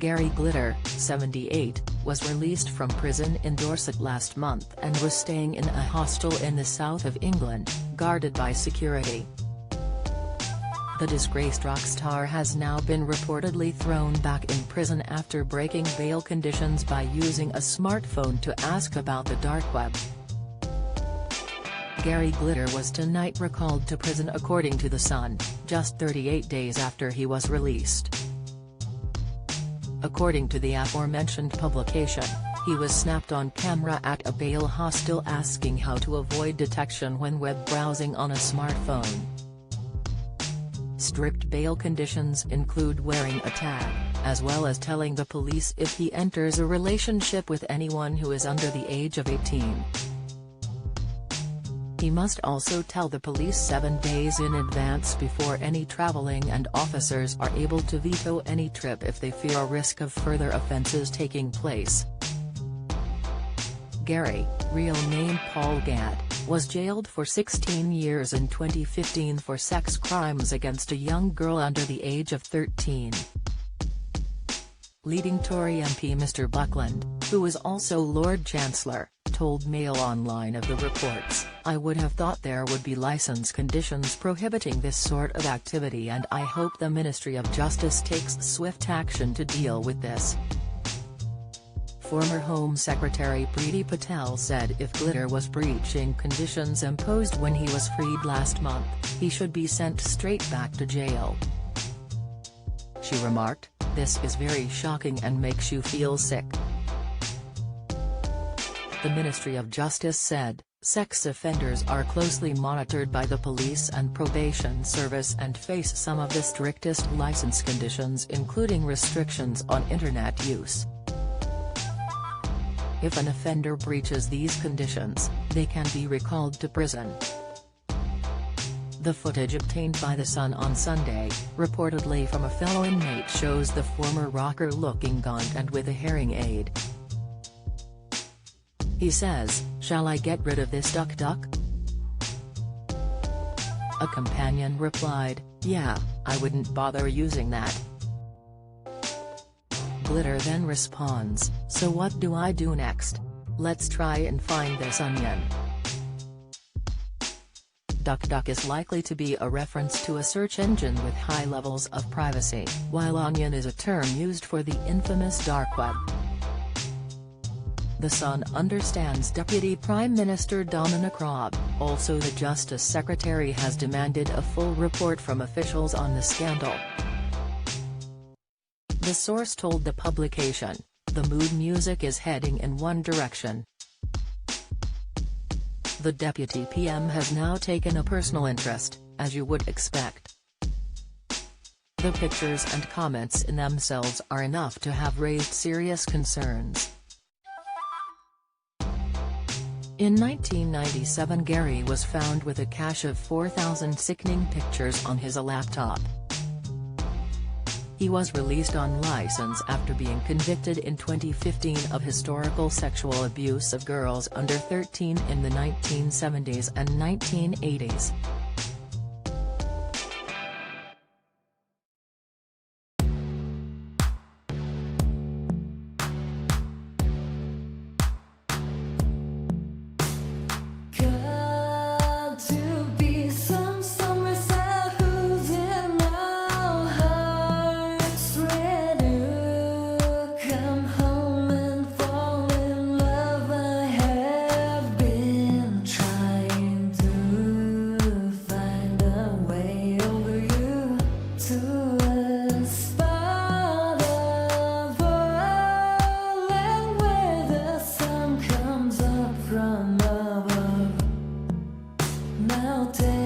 Gary Glitter, 78, was released from prison in Dorset last month and was staying in a hostel in the south of England, guarded by security. The disgraced rock star has now been reportedly thrown back in prison after breaking bail conditions by using a smartphone to ask about the dark web. Gary Glitter was tonight recalled to prison according to The Sun, just 38 days after he was released. According to the aforementioned publication, he was snapped on camera at a bail hostel asking how to avoid detection when web browsing on a smartphone. Strict bail conditions include wearing a tag, as well as telling the police if he enters a relationship with anyone who is under the age of 18. He must also tell the police 7 days in advance before any traveling, and officers are able to veto any trip if they fear a risk of further offences taking place. Gary, real name Paul Gadd, was jailed for 16 years in 2015 for sex crimes against a young girl under the age of 13. Leading Tory MP Mr Buckland, who is also Lord Chancellor, told Mail Online of the reports, "I would have thought there would be licence conditions prohibiting this sort of activity, and I hope the Ministry of Justice takes swift action to deal with this." Former Home Secretary Priti Patel said if Glitter was breaching conditions imposed when he was freed last month, he should be sent straight back to jail. She remarked, "This is very shocking and makes you feel sick." The Ministry of Justice said, sex offenders are closely monitored by the police and probation service and face some of the strictest license conditions, including restrictions on internet use. If an offender breaches these conditions, they can be recalled to prison. The footage obtained by The Sun on Sunday, reportedly from a fellow inmate, shows the former rocker looking gaunt and with a hearing aid. He says, "Shall I get rid of this duck?" A companion replied, "Yeah, I wouldn't bother using that." Glitter then responds, "So what do I do next? Let's try and find this onion." DuckDuck is likely to be a reference to a search engine with high levels of privacy, while onion is a term used for the infamous dark web. The Sun understands Deputy Prime Minister Dominic Raab, also the Justice Secretary, has demanded a full report from officials on the scandal. The source told the publication, "The mood music is heading in one direction." The Deputy PM has now taken a personal interest, as you would expect. The pictures and comments in themselves are enough to have raised serious concerns. In 1997, Gary was found with a cache of 4,000 sickening pictures on his laptop. He was released on license after being convicted in 2015 of historical sexual abuse of girls under 13 in the 1970s and 1980s. Now take